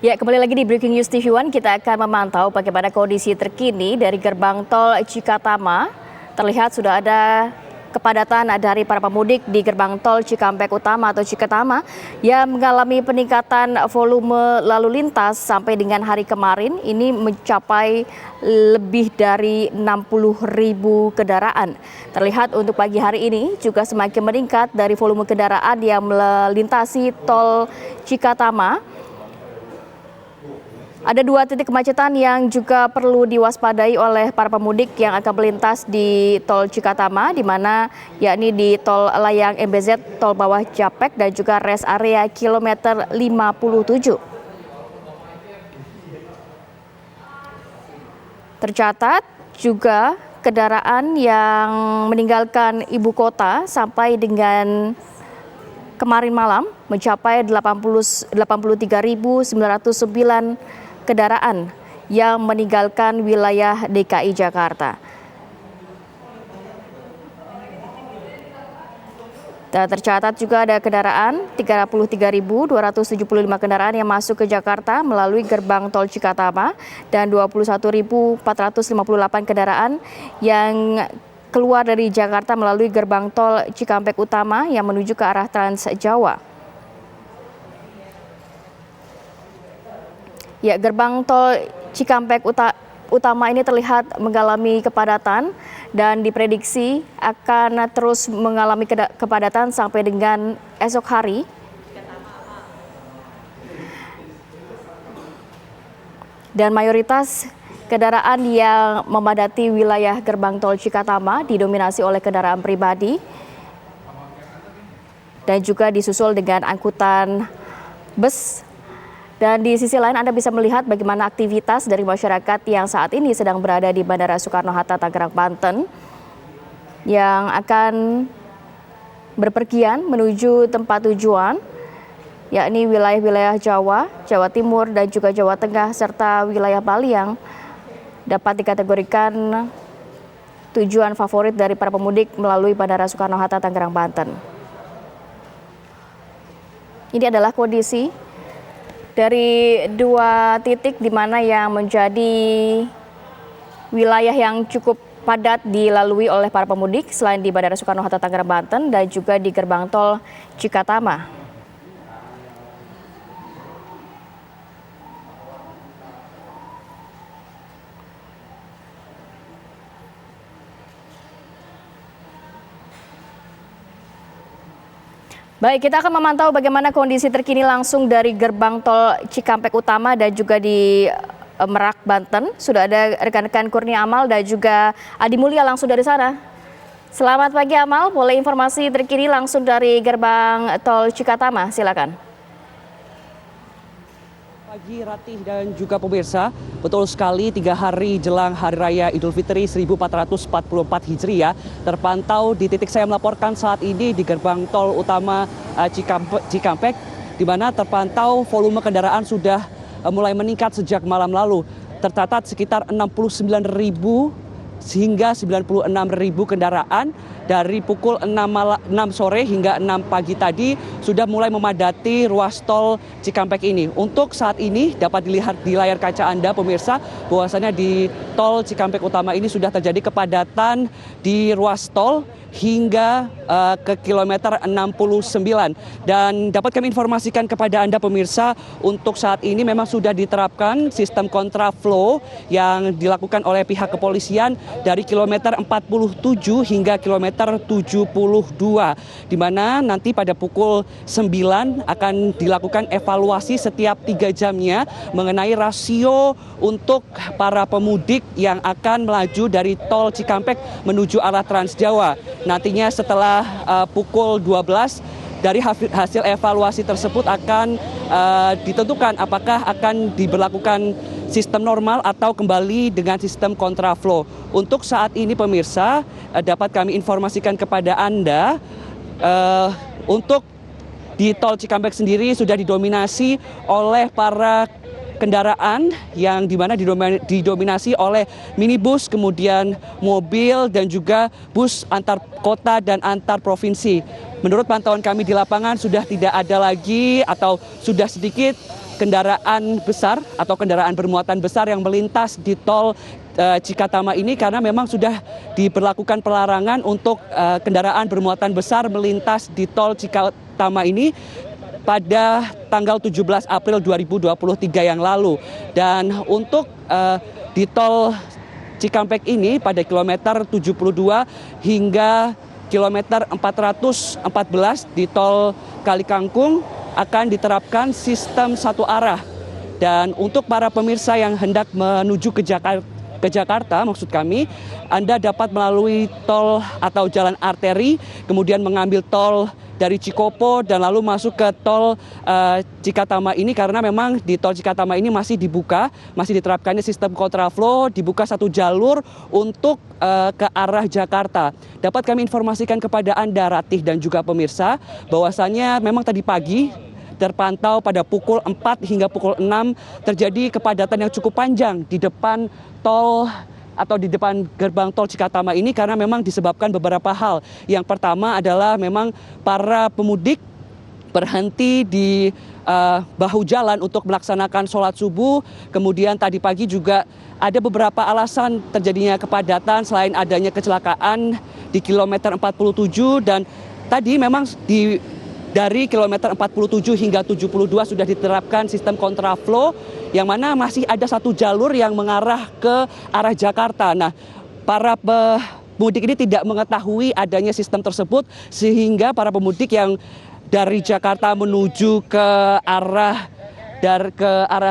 Ya, kembali lagi di Breaking News TV One, kita akan memantau bagaimana kondisi terkini dari gerbang tol Cikatama. Terlihat sudah ada kepadatan dari para pemudik di gerbang tol Cikampek Utama atau Cikatama yang mengalami peningkatan volume lalu lintas sampai dengan hari kemarin. Ini mencapai lebih dari 60.000 kendaraan. Terlihat untuk pagi hari ini juga semakin meningkat dari volume kendaraan yang melintasi tol Cikatama. Ada dua titik kemacetan yang juga perlu diwaspadai oleh para pemudik yang akan melintas di tol Cikatama, di mana yakni di tol layang MBZ, tol bawah Japek, dan juga rest area kilometer 57. Tercatat juga kendaraan yang meninggalkan ibu kota sampai dengan kemarin malam mencapai 83.909 kendaraan yang meninggalkan wilayah DKI Jakarta. Dan tercatat juga ada kendaraan 33.275 kendaraan yang masuk ke Jakarta melalui gerbang tol Cikatama dan 21.458 kendaraan yang keluar dari Jakarta melalui gerbang tol Cikampek Utama yang menuju ke arah Trans Jawa. Ya, gerbang tol Cikampek Utama ini terlihat mengalami kepadatan dan diprediksi akan terus mengalami kepadatan sampai dengan esok hari. Dan mayoritas kendaraan yang memadati wilayah gerbang tol Cikatama didominasi oleh kendaraan pribadi dan juga disusul dengan angkutan bus. Dan di sisi lain Anda bisa melihat bagaimana aktivitas dari masyarakat yang saat ini sedang berada di Bandara Soekarno-Hatta, Tangerang, Banten, yang akan berpergian menuju tempat tujuan, yakni wilayah-wilayah Jawa, Jawa Timur, dan juga Jawa Tengah, serta wilayah Bali yang dapat dikategorikan tujuan favorit dari para pemudik melalui Bandara Soekarno-Hatta, Tangerang, Banten. Ini adalah kondisi dari dua titik di mana yang menjadi wilayah yang cukup padat dilalui oleh para pemudik selain di Bandara Soekarno-Hatta, Tangerang, Banten dan juga di gerbang tol Cikatama. Baik, kita akan memantau bagaimana kondisi terkini langsung dari gerbang tol Cikampek Utama dan juga di Merak, Banten. Sudah ada rekan-rekan Kurnia Amal dan juga Adi Mulya langsung dari sana. Selamat pagi Amal, boleh informasi terkini langsung dari gerbang tol Cikatama, silakan. Pagi Ratih dan juga pemirsa, betul sekali 3 hari jelang Hari Raya Idul Fitri 1444 Hijriah terpantau di titik saya melaporkan saat ini di gerbang tol utama Cikampek, di mana terpantau volume kendaraan sudah mulai meningkat sejak malam lalu. Tercatat sekitar 69.000 hingga 96.000 kendaraan dari pukul 6 sore hingga 6 pagi tadi sudah mulai memadati ruas tol Cikampek ini. Untuk saat ini dapat dilihat di layar kaca Anda pemirsa bahwasanya di tol Cikampek Utama ini sudah terjadi kepadatan di ruas tol hingga ke kilometer 69. Dan dapat kami informasikan kepada Anda pemirsa, untuk saat ini memang sudah diterapkan sistem kontraflow yang dilakukan oleh pihak kepolisian dari kilometer 47 hingga kilometer 72, di mana nanti pada pukul 9 akan dilakukan evaluasi setiap 3 jamnya mengenai rasio untuk para pemudik yang akan melaju dari tol Cikampek menuju arah Trans Jawa. Nantinya setelah pukul 12 dari hasil evaluasi tersebut akan ditentukan apakah akan diberlakukan sistem normal atau kembali dengan sistem kontraflow. Untuk saat ini pemirsa dapat kami informasikan kepada Anda untuk di tol Cikampek sendiri sudah didominasi oleh para kendaraan yang dimana didominasi oleh minibus, kemudian mobil dan juga bus antar kota dan antar provinsi. Menurut pantauan kami di lapangan sudah tidak ada lagi atau sudah sedikit kendaraan besar atau kendaraan bermuatan besar yang melintas di tol Cikatama ini, karena memang sudah diberlakukan pelarangan untuk kendaraan bermuatan besar melintas di tol Cikatama ini pada tanggal 17 April 2023 yang lalu. Dan untuk di tol Cikampek ini pada kilometer 72 hingga kilometer 414 di tol Kalikangkung akan diterapkan sistem satu arah. Dan untuk para pemirsa yang hendak menuju ke Jakarta, maksud kami, Anda dapat melalui tol atau jalan arteri, kemudian mengambil tol dari Cikopo dan lalu masuk ke tol Cikatama ini, karena memang di tol Cikatama ini masih dibuka, masih diterapkannya sistem kontraflow, dibuka satu jalur untuk ke arah Jakarta. Dapat kami informasikan kepada Anda, Ratih dan juga pemirsa, bahwasannya memang tadi pagi terpantau pada pukul 4 hingga pukul 6 terjadi kepadatan yang cukup panjang di depan tol atau di depan gerbang tol Cikatama ini, karena memang disebabkan beberapa hal. Yang pertama adalah memang para pemudik berhenti di bahu jalan untuk melaksanakan sholat subuh. Kemudian tadi pagi juga ada beberapa alasan terjadinya kepadatan selain adanya kecelakaan di kilometer 47, dan tadi memang dari kilometer 47 hingga 72 sudah diterapkan sistem kontraflow, yang mana masih ada satu jalur yang mengarah ke arah Jakarta. Nah, para pemudik ini tidak mengetahui adanya sistem tersebut, sehingga para pemudik yang dari Jakarta menuju ke arah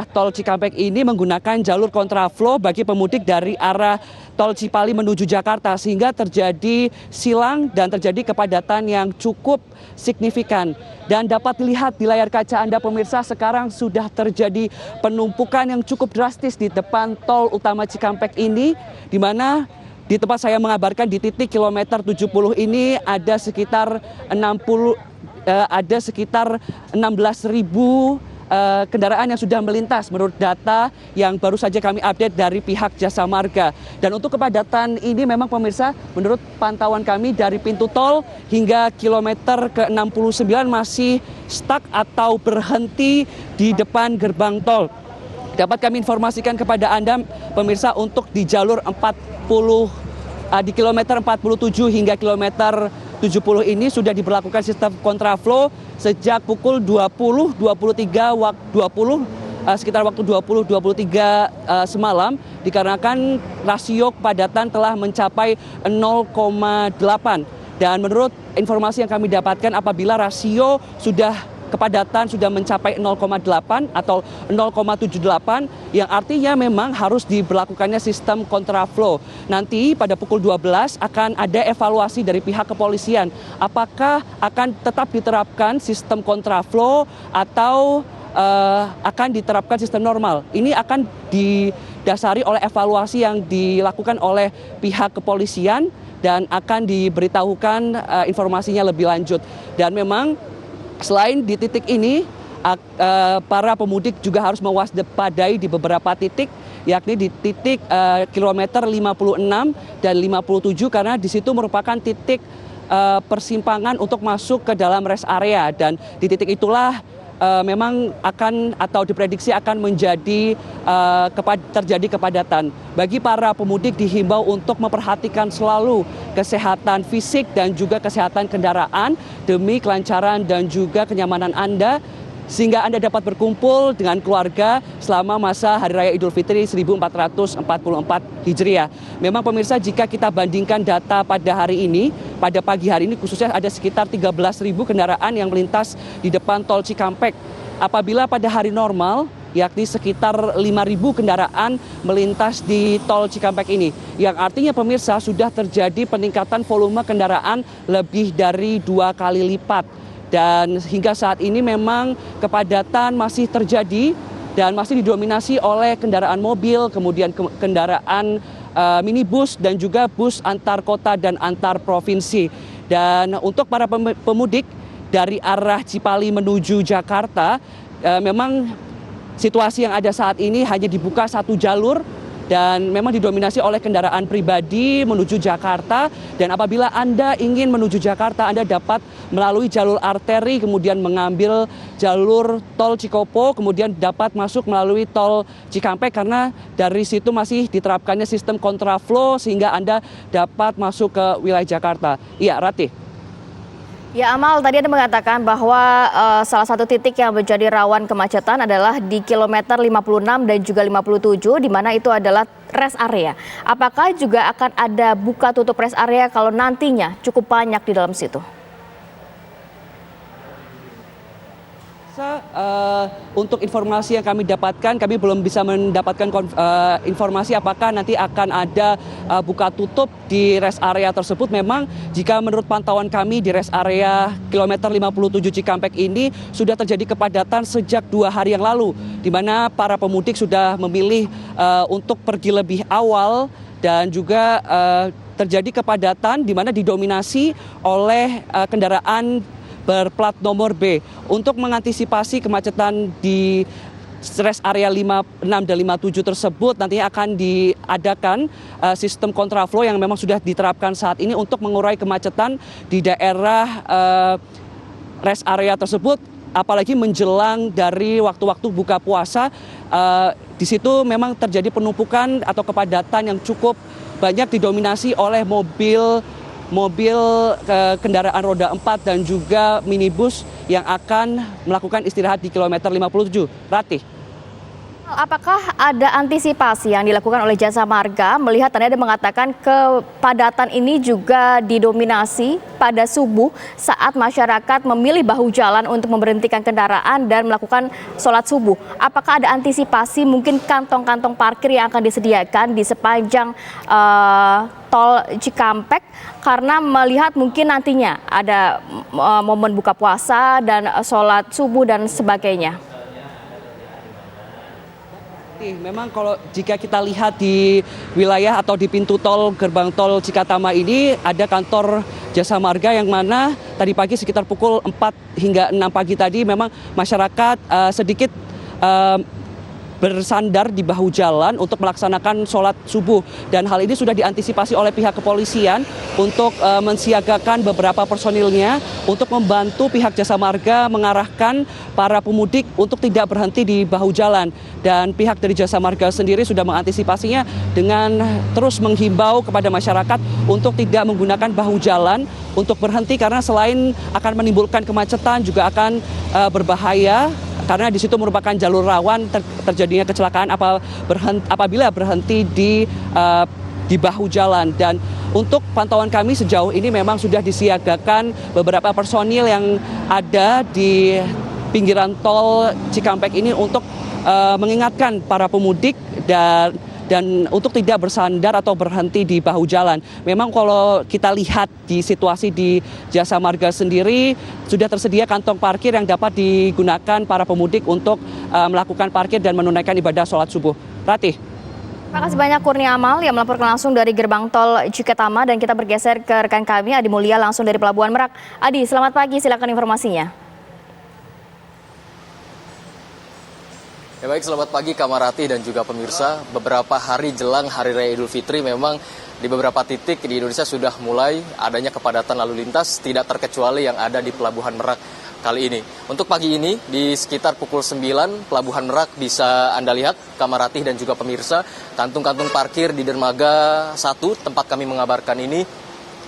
tol Cikampek ini menggunakan jalur kontraflow bagi pemudik dari arah tol Cipali menuju Jakarta, sehingga terjadi silang dan terjadi kepadatan yang cukup signifikan. Dan dapat dilihat di layar kaca Anda pemirsa, sekarang sudah terjadi penumpukan yang cukup drastis di depan tol utama Cikampek ini, di mana di tempat saya mengabarkan di titik kilometer 70 ini ada sekitar 16.000 kendaraan yang sudah melintas menurut data yang baru saja kami update dari pihak Jasa Marga. Dan untuk kepadatan ini memang pemirsa, menurut pantauan kami dari pintu tol hingga kilometer ke-69 masih stuck atau berhenti di depan gerbang tol. Dapat kami informasikan kepada Anda pemirsa, untuk di jalur di kilometer 47 hingga kilometer 70 ini sudah diberlakukan sistem kontraflow sejak pukul 20.23 sekitar waktu 20.23 semalam, dikarenakan rasio kepadatan telah mencapai 0,8. Dan menurut informasi yang kami dapatkan, apabila rasio kepadatan sudah mencapai 0,8 atau 0,78, yang artinya memang harus diberlakukannya sistem kontraflow. Nanti pada pukul 12 akan ada evaluasi dari pihak kepolisian, apakah akan tetap diterapkan sistem kontraflow atau akan diterapkan sistem normal. Ini akan didasari oleh evaluasi yang dilakukan oleh pihak kepolisian dan akan diberitahukan informasinya lebih lanjut. Dan memang selain di titik ini, para pemudik juga harus mewaspadai di beberapa titik, yakni di titik kilometer 56 dan 57, karena di situ merupakan titik persimpangan untuk masuk ke dalam rest area. Dan di titik itulah memang akan atau diprediksi akan terjadi kepadatan. Bagi para pemudik dihimbau untuk memperhatikan selalu kesehatan fisik dan juga kesehatan kendaraan demi kelancaran dan juga kenyamanan Anda, sehingga Anda dapat berkumpul dengan keluarga selama masa Hari Raya Idul Fitri 1444 Hijriah. Memang pemirsa, jika kita bandingkan data pada hari ini, pada pagi hari ini khususnya ada sekitar 13.000 kendaraan yang melintas di depan tol Cikampek. Apabila pada hari normal, yakni sekitar 5.000 kendaraan melintas di tol Cikampek ini. Yang artinya pemirsa, sudah terjadi peningkatan volume kendaraan lebih dari 2 kali lipat. Dan hingga saat ini memang kepadatan masih terjadi dan masih didominasi oleh kendaraan mobil, kemudian kendaraan minibus dan juga bus antar kota dan antar provinsi. Dan untuk para pemudik dari arah Cipali menuju Jakarta, memang situasi yang ada saat ini hanya dibuka satu jalur dan memang didominasi oleh kendaraan pribadi menuju Jakarta. Dan apabila Anda ingin menuju Jakarta, Anda dapat melalui jalur arteri, kemudian mengambil jalur tol Cikopo, kemudian dapat masuk melalui tol Cikampek karena dari situ masih diterapkannya sistem kontraflow sehingga Anda dapat masuk ke wilayah Jakarta. Iya, Ratih. Ya Amal, tadi Anda mengatakan bahwa salah satu titik yang menjadi rawan kemacetan adalah di kilometer 56 dan juga 57, di mana itu adalah rest area. Apakah juga akan ada buka tutup rest area kalau nantinya cukup banyak di dalam situ? Untuk informasi yang kami dapatkan, kami belum bisa mendapatkan informasi apakah nanti akan ada buka tutup di rest area tersebut. Memang jika menurut pantauan kami di rest area kilometer 57 Cikampek ini sudah terjadi kepadatan sejak 2 hari yang lalu, di mana para pemudik sudah memilih untuk pergi lebih awal dan juga terjadi kepadatan di mana didominasi oleh kendaraan berplat nomor B. Untuk mengantisipasi kemacetan di rest area 56 dan 57 tersebut, nantinya akan diadakan sistem kontraflow yang memang sudah diterapkan saat ini untuk mengurai kemacetan di daerah rest area tersebut, apalagi menjelang dari waktu-waktu buka puasa. Di situ memang terjadi penumpukan atau kepadatan yang cukup banyak didominasi oleh mobil kendaraan roda 4 dan juga minibus yang akan melakukan istirahat di kilometer 57. Ratih. Apakah ada antisipasi yang dilakukan oleh Jasa Marga melihat Anda mengatakan kepadatan ini juga didominasi pada subuh saat masyarakat memilih bahu jalan untuk memberhentikan kendaraan dan melakukan sholat subuh. Apakah ada antisipasi mungkin kantong-kantong parkir yang akan disediakan di sepanjang tol Cikampek karena melihat mungkin nantinya ada momen buka puasa dan sholat subuh dan sebagainya? Memang kalau jika kita lihat di wilayah atau di pintu tol gerbang tol Cikatama ini ada kantor Jasa Marga yang mana tadi pagi sekitar pukul 4 hingga 6 pagi tadi memang masyarakat sedikit bersandar di bahu jalan untuk melaksanakan sholat subuh. Dan hal ini sudah diantisipasi oleh pihak kepolisian untuk mensiagakan beberapa personilnya untuk membantu pihak Jasa Marga mengarahkan para pemudik untuk tidak berhenti di bahu jalan. Dan pihak dari Jasa Marga sendiri sudah mengantisipasinya dengan terus menghimbau kepada masyarakat untuk tidak menggunakan bahu jalan untuk berhenti karena selain akan menimbulkan kemacetan juga akan berbahaya karena di situ merupakan jalur rawan terjadinya kecelakaan apabila berhenti di bahu jalan. Dan untuk pantauan kami sejauh ini memang sudah disiagakan beberapa personil yang ada di pinggiran tol Cikampek ini untuk mengingatkan para pemudik dan untuk tidak bersandar atau berhenti di bahu jalan. Memang kalau kita lihat di situasi di Jasa Marga sendiri, sudah tersedia kantong parkir yang dapat digunakan para pemudik untuk melakukan parkir dan menunaikan ibadah sholat subuh. Ratih. Terima kasih banyak Kurnia Amal yang melaporkan langsung dari gerbang tol Cikatama, dan kita bergeser ke rekan kami Adi Mulya langsung dari Pelabuhan Merak. Adi, selamat pagi, silakan informasinya. Ya baik, selamat pagi Kamarati dan juga pemirsa. Beberapa hari jelang Hari Raya Idul Fitri memang di beberapa titik di Indonesia sudah mulai adanya kepadatan lalu lintas, tidak terkecuali yang ada di Pelabuhan Merak kali ini. Untuk pagi ini di sekitar pukul 9 Pelabuhan Merak bisa Anda lihat Kamarati dan juga pemirsa, kantung-kantung parkir di dermaga 1 tempat kami mengabarkan ini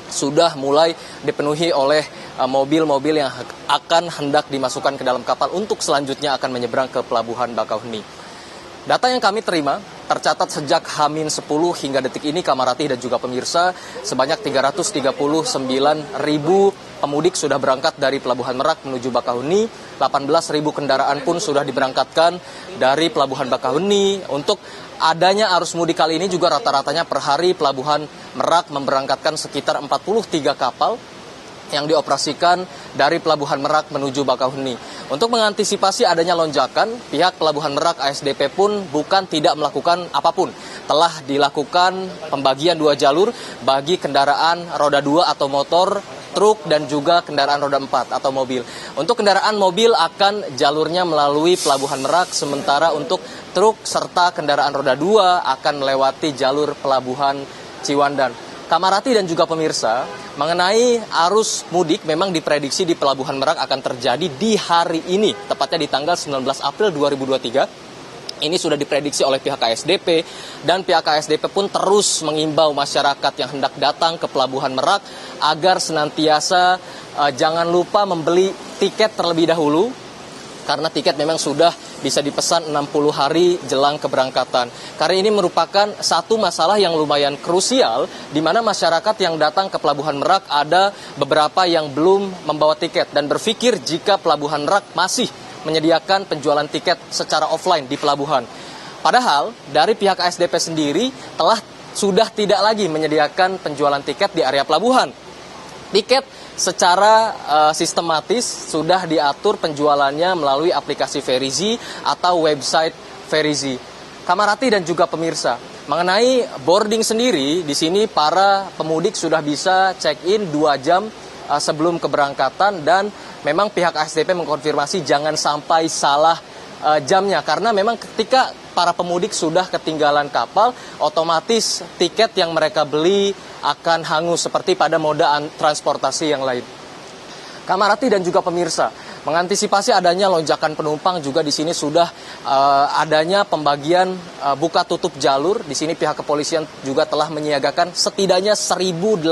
sudah mulai dipenuhi oleh mobil-mobil yang akan hendak dimasukkan ke dalam kapal untuk selanjutnya akan menyeberang ke Pelabuhan Bakauheni. Data yang kami terima tercatat sejak H-10 hingga detik ini Kamarati dan juga pemirsa, sebanyak 339.000 pemudik sudah berangkat dari Pelabuhan Merak menuju Bakauheni. 18.000 kendaraan pun sudah diberangkatkan dari Pelabuhan Bakauheni. Untuk adanya arus mudik kali ini juga rata-ratanya per hari Pelabuhan Merak memberangkatkan sekitar 43 kapal yang dioperasikan dari Pelabuhan Merak menuju Bakauheni. Untuk mengantisipasi adanya lonjakan, pihak Pelabuhan Merak ASDP pun bukan tidak melakukan apapun. Telah dilakukan pembagian 2 jalur bagi kendaraan roda 2 atau motor truk dan juga kendaraan roda 4 atau mobil. Untuk kendaraan mobil akan jalurnya melalui Pelabuhan Merak, sementara untuk truk serta kendaraan roda 2 akan melewati jalur Pelabuhan Ciwandan. Kamarati dan juga pemirsa, mengenai arus mudik memang diprediksi di Pelabuhan Merak akan terjadi di hari ini, tepatnya di tanggal 19 April 2023. Ini sudah diprediksi oleh pihak KSDP, dan pihak KSDP pun terus mengimbau masyarakat yang hendak datang ke Pelabuhan Merak agar senantiasa jangan lupa membeli tiket terlebih dahulu, karena tiket memang sudah bisa dipesan 60 hari jelang keberangkatan. Karena ini merupakan satu masalah yang lumayan krusial, di mana masyarakat yang datang ke Pelabuhan Merak ada beberapa yang belum membawa tiket dan berpikir jika Pelabuhan Merak masih menyediakan penjualan tiket secara offline di pelabuhan. Padahal dari pihak ASDP sendiri sudah tidak lagi menyediakan penjualan tiket di area pelabuhan. Tiket secara sistematis sudah diatur penjualannya melalui aplikasi Verizi atau website Verizi. Kamarati dan juga pemirsa, mengenai boarding sendiri, di sini para pemudik sudah bisa check-in 2 jam sebelum keberangkatan, dan memang pihak ASDP mengkonfirmasi jangan sampai salah jamnya, karena memang ketika para pemudik sudah ketinggalan kapal, otomatis tiket yang mereka beli akan hangus seperti pada moda transportasi yang lain. Kamarati dan juga pemirsa, mengantisipasi adanya lonjakan penumpang juga di sini sudah adanya pembagian buka tutup jalur. Di sini pihak kepolisian juga telah menyiagakan setidaknya 1.800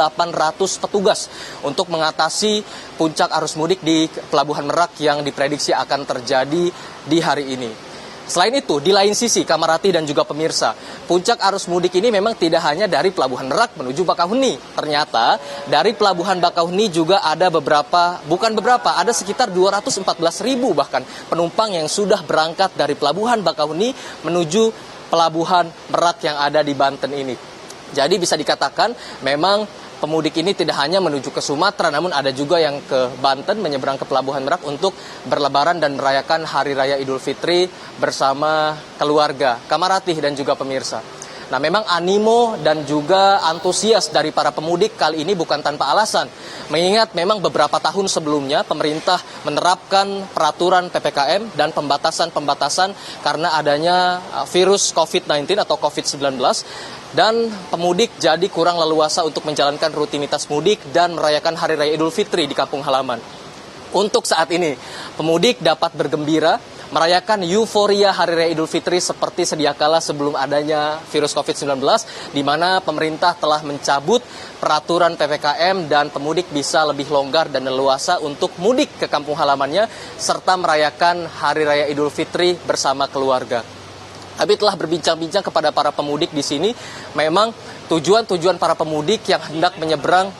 petugas untuk mengatasi puncak arus mudik di Pelabuhan Merak yang diprediksi akan terjadi di hari ini. Selain itu, di lain sisi, Kamarati dan juga pemirsa, puncak arus mudik ini memang tidak hanya dari Pelabuhan Merak menuju Bakauheni. Ternyata dari Pelabuhan Bakauheni juga ada ada sekitar 214.000 bahkan penumpang yang sudah berangkat dari Pelabuhan Bakauheni menuju Pelabuhan Merak yang ada di Banten ini. Jadi bisa dikatakan memang pemudik ini tidak hanya menuju ke Sumatera, namun ada juga yang ke Banten menyeberang ke Pelabuhan Merak untuk berlebaran dan merayakan Hari Raya Idul Fitri bersama keluarga, Kamarati dan juga pemirsa. Nah, memang animo dan juga antusias dari para pemudik kali ini bukan tanpa alasan. Mengingat memang beberapa tahun sebelumnya pemerintah menerapkan peraturan PPKM dan pembatasan-pembatasan karena adanya virus COVID-19 atau COVID-19. Dan pemudik jadi kurang leluasa untuk menjalankan rutinitas mudik dan merayakan Hari Raya Idul Fitri di kampung halaman. Untuk saat ini, pemudik dapat bergembira merayakan euforia Hari Raya Idul Fitri seperti sedia kala sebelum adanya virus COVID-19, di mana pemerintah telah mencabut peraturan PPKM dan pemudik bisa lebih longgar dan leluasa untuk mudik ke kampung halamannya serta merayakan Hari Raya Idul Fitri bersama keluarga. Kami telah berbincang-bincang kepada para pemudik di sini. Memang tujuan-tujuan para pemudik yang hendak menyeberang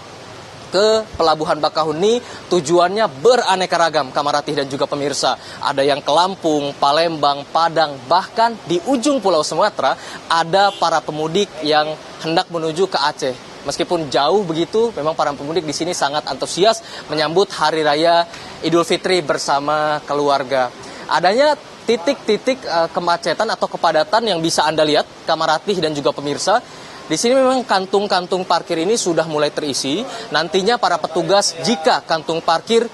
ke Pelabuhan Bakauheni tujuannya beraneka ragam, Kamarati dan juga pemirsa. Ada yang ke Lampung, Palembang, Padang, bahkan di ujung Pulau Sumatera ada para pemudik yang hendak menuju ke Aceh. Meskipun jauh begitu, memang para pemudik di sini sangat antusias menyambut Hari Raya Idul Fitri bersama keluarga. Adanya titik-titik kemacetan atau kepadatan yang bisa Anda lihat, Kamarati dan juga pemirsa. Di sini memang kantung-kantung parkir ini sudah mulai terisi. Nantinya para petugas jika kantung parkir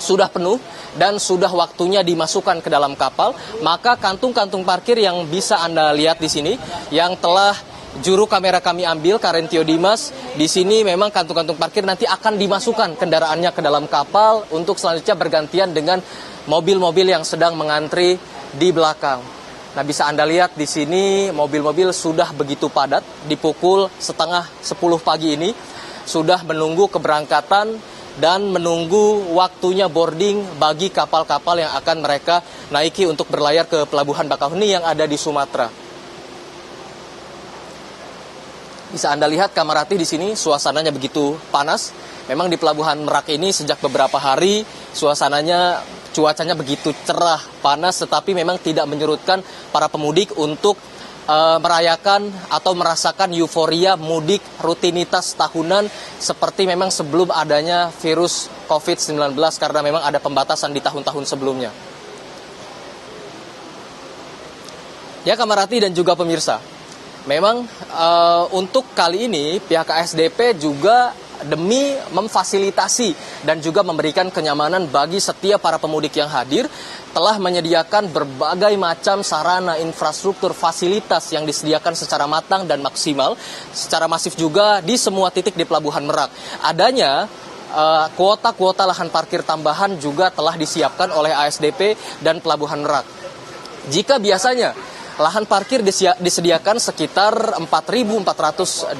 sudah penuh dan sudah waktunya dimasukkan ke dalam kapal, maka kantung-kantung parkir yang bisa Anda lihat di sini yang telah juru kamera kami ambil, Karentio Dimas, di sini memang kantung-kantung parkir nanti akan dimasukkan kendaraannya ke dalam kapal untuk selanjutnya bergantian dengan mobil-mobil yang sedang mengantri di belakang. Nah, bisa Anda lihat di sini mobil-mobil sudah begitu padat di pukul 9:30 pagi ini sudah menunggu keberangkatan dan menunggu waktunya boarding bagi kapal-kapal yang akan mereka naiki untuk berlayar ke Pelabuhan Bakauheni yang ada di Sumatera. Bisa Anda lihat, Kamarati, di sini suasananya begitu panas. Memang di Pelabuhan Merak ini sejak beberapa hari cuacanya begitu cerah, panas, tetapi memang tidak menyurutkan para pemudik untuk merayakan atau merasakan euforia mudik rutinitas tahunan seperti memang sebelum adanya virus COVID-19 karena memang ada pembatasan di tahun-tahun sebelumnya. Ya, Kamarati dan juga pemirsa, memang untuk kali ini pihak ASDP juga demi memfasilitasi dan juga memberikan kenyamanan bagi setiap para pemudik yang hadir, telah menyediakan berbagai macam sarana, infrastruktur, fasilitas yang disediakan secara matang dan maksimal, secara masif juga di semua titik di Pelabuhan Merak. Adanya kuota-kuota lahan parkir tambahan juga telah disiapkan oleh ASDP dan Pelabuhan Merak. Jika biasanya lahan parkir disediakan sekitar 4.426,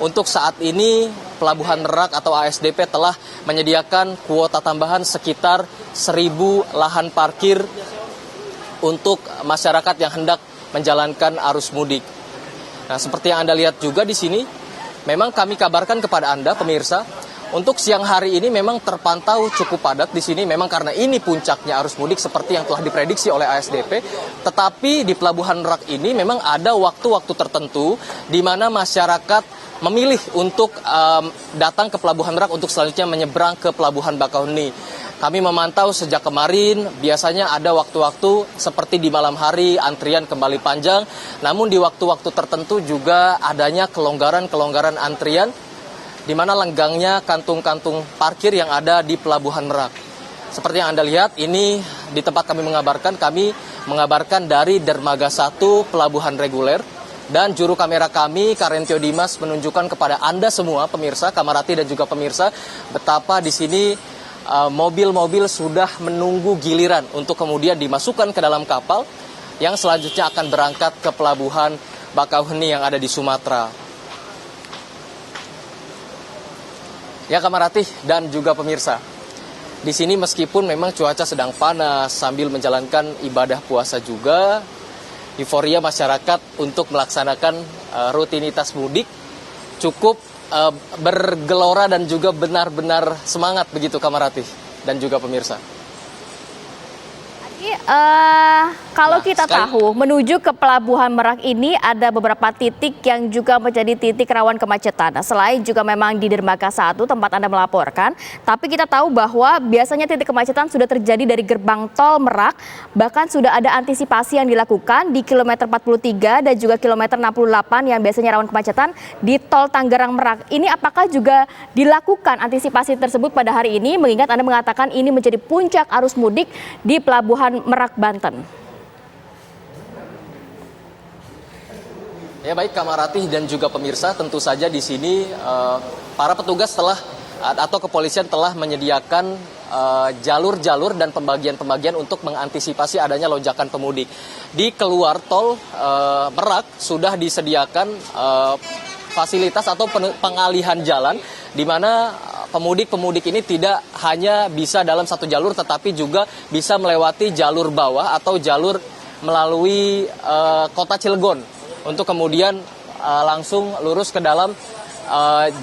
untuk saat ini Pelabuhan Merak atau ASDP telah menyediakan kuota tambahan sekitar 1.000 lahan parkir untuk masyarakat yang hendak menjalankan arus mudik. Nah, seperti yang Anda lihat juga di sini, memang kami kabarkan kepada Anda pemirsa, untuk siang hari ini memang terpantau cukup padat di sini, memang karena ini puncaknya arus mudik seperti yang telah diprediksi oleh ASDP. Tetapi di Pelabuhan Merak ini memang ada waktu-waktu tertentu di mana masyarakat memilih untuk datang ke Pelabuhan Merak untuk selanjutnya menyeberang ke Pelabuhan Bakauheni. Kami memantau sejak kemarin, biasanya ada waktu-waktu seperti di malam hari antrian kembali panjang, namun di waktu-waktu tertentu juga adanya kelonggaran antrian di mana lenggangnya kantung-kantung parkir yang ada di Pelabuhan Merak. Seperti yang Anda lihat, ini di tempat kami mengabarkan dari Dermaga 1 Pelabuhan Reguler, dan juru kamera kami, Karentio Dimas, menunjukkan kepada Anda semua, pemirsa, Kamarati dan juga pemirsa, betapa di sini mobil-mobil sudah menunggu giliran untuk kemudian dimasukkan ke dalam kapal yang selanjutnya akan berangkat ke Pelabuhan Bakauheni yang ada di Sumatera. Ya Kamarati dan juga pemirsa, di sini meskipun memang cuaca sedang panas sambil menjalankan ibadah puasa juga, euforia masyarakat untuk melaksanakan rutinitas mudik cukup bergelora dan juga benar-benar semangat begitu Kamarati dan juga pemirsa. Kalau kita tahu menuju ke Pelabuhan Merak ini ada beberapa titik yang juga menjadi titik rawan kemacetan. Selain juga memang di Dermaga 1 tempat Anda melaporkan, tapi kita tahu bahwa biasanya titik kemacetan sudah terjadi dari gerbang tol Merak, bahkan sudah ada antisipasi yang dilakukan di kilometer 43 dan juga kilometer 68 yang biasanya rawan kemacetan di tol Tanggerang Merak. Ini apakah juga dilakukan antisipasi tersebut pada hari ini, mengingat Anda mengatakan ini menjadi puncak arus mudik di Pelabuhan Merak, Banten? Ya baik Kamarati dan juga pemirsa, tentu saja di sini para petugas atau kepolisian telah menyediakan jalur-jalur dan pembagian-pembagian untuk mengantisipasi adanya lonjakan pemudik. Di keluar tol Merak sudah disediakan fasilitas atau pengalihan jalan di mana pemudik-pemudik ini tidak hanya bisa dalam satu jalur tetapi juga bisa melewati jalur bawah atau jalur melalui kota Cilegon untuk kemudian langsung lurus ke dalam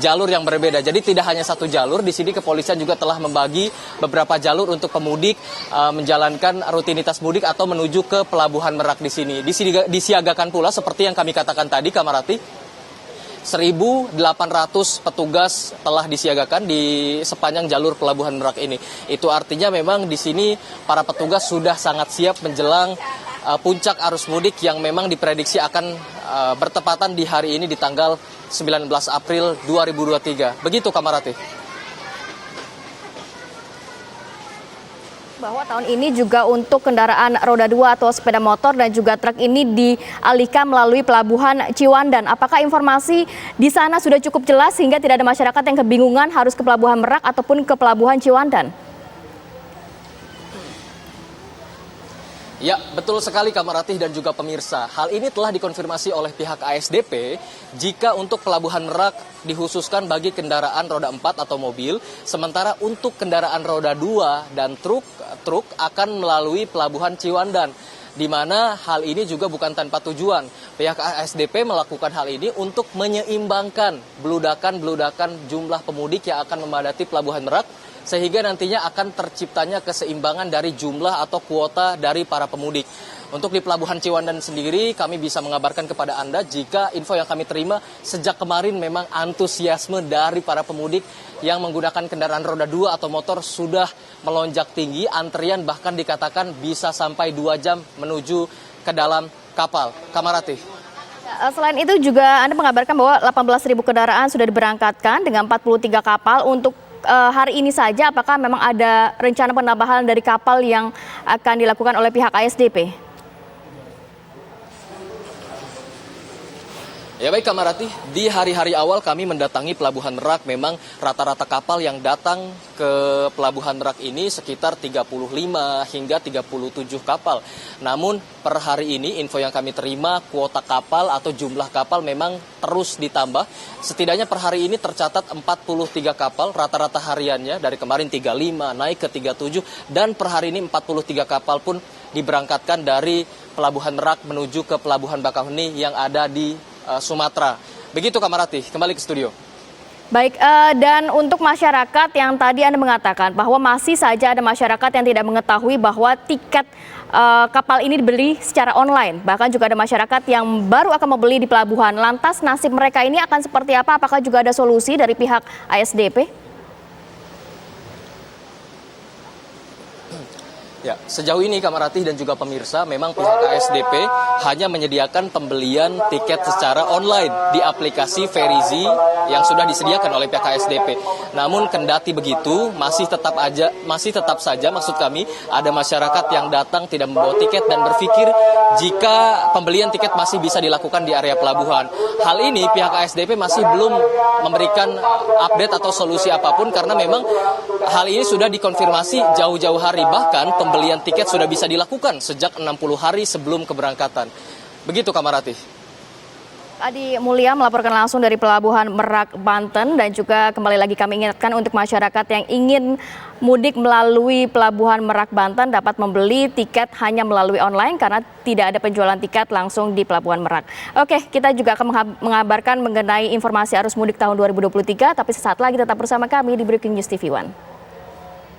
jalur yang berbeda. Jadi tidak hanya satu jalur, di sini kepolisian juga telah membagi beberapa jalur untuk pemudik menjalankan rutinitas mudik atau menuju ke Pelabuhan Merak di sini. Disiagakan pula seperti yang kami katakan tadi Kamarati, 1.800 petugas telah disiagakan di sepanjang jalur Pelabuhan Merak ini. Itu artinya memang di sini para petugas sudah sangat siap menjelang puncak arus mudik yang memang diprediksi akan bertepatan di hari ini di tanggal 19 April 2023. Begitu Kamarati. Bahwa tahun ini juga untuk kendaraan roda 2 atau sepeda motor dan juga truk ini dialihkan melalui Pelabuhan Ciwandan. Apakah informasi di sana sudah cukup jelas sehingga tidak ada masyarakat yang kebingungan harus ke Pelabuhan Merak ataupun ke Pelabuhan Ciwandan? Ya, betul sekali Kamarati dan juga pemirsa. Hal ini telah dikonfirmasi oleh pihak ASDP jika untuk Pelabuhan Merak dikhususkan bagi kendaraan roda 4 atau mobil, sementara untuk kendaraan roda 2 dan truk akan melalui Pelabuhan Ciwandan, di mana hal ini juga bukan tanpa tujuan. Pihak ASDP melakukan hal ini untuk menyeimbangkan beludakan jumlah pemudik yang akan memadati Pelabuhan Merak, sehingga nantinya akan terciptanya keseimbangan dari jumlah atau kuota dari para pemudik. Untuk di Pelabuhan Ciwandan sendiri, kami bisa mengabarkan kepada Anda jika info yang kami terima sejak kemarin memang antusiasme dari para pemudik yang menggunakan kendaraan roda 2 atau motor sudah melonjak tinggi. Antrian bahkan dikatakan bisa sampai 2 jam menuju ke dalam kapal. Kamarati. Selain itu juga Anda mengabarkan bahwa 18.000 kendaraan sudah diberangkatkan dengan 43 kapal untuk hari ini saja. Apakah memang ada rencana penambahan dari kapal yang akan dilakukan oleh pihak ASDP? Ya baik Kamarati, di hari-hari awal kami mendatangi Pelabuhan Merak, memang rata-rata kapal yang datang ke Pelabuhan Merak ini sekitar 35 hingga 37 kapal. Namun per hari ini info yang kami terima, kuota kapal atau jumlah kapal memang terus ditambah. Setidaknya per hari ini tercatat 43 kapal, rata-rata hariannya dari kemarin 35 naik ke 37, dan per hari ini 43 kapal pun diberangkatkan dari Pelabuhan Merak menuju ke Pelabuhan Bakauheni yang ada di Sumatera. Begitu Kamarati, kembali ke studio. Baik, dan untuk masyarakat yang tadi Anda mengatakan bahwa masih saja ada masyarakat yang tidak mengetahui bahwa tiket kapal ini dibeli secara online. Bahkan juga ada masyarakat yang baru akan membeli di pelabuhan. Lantas nasib mereka ini akan seperti apa? Apakah juga ada solusi dari pihak ASDP? Ya, sejauh ini Kamarati dan juga pemirsa, memang pihak ASDP hanya menyediakan pembelian tiket secara online di aplikasi Verizi yang sudah disediakan oleh pihak ASDP. Namun kendati begitu, masih tetap saja maksud kami ada masyarakat yang datang tidak membawa tiket dan berpikir jika pembelian tiket masih bisa dilakukan di area pelabuhan. Hal ini pihak ASDP masih belum memberikan update atau solusi apapun karena memang hal ini sudah dikonfirmasi jauh-jauh hari, bahkan pembelian tiket sudah bisa dilakukan sejak 60 hari sebelum keberangkatan. Begitu Kamarati. Adi Mulia melaporkan langsung dari Pelabuhan Merak, Banten, dan juga kembali lagi kami ingatkan untuk masyarakat yang ingin mudik melalui Pelabuhan Merak, Banten dapat membeli tiket hanya melalui online karena tidak ada penjualan tiket langsung di Pelabuhan Merak. Oke, kita juga akan mengabarkan mengenai informasi arus mudik tahun 2023, tapi sesaat lagi tetap bersama kami di Breaking News TV One.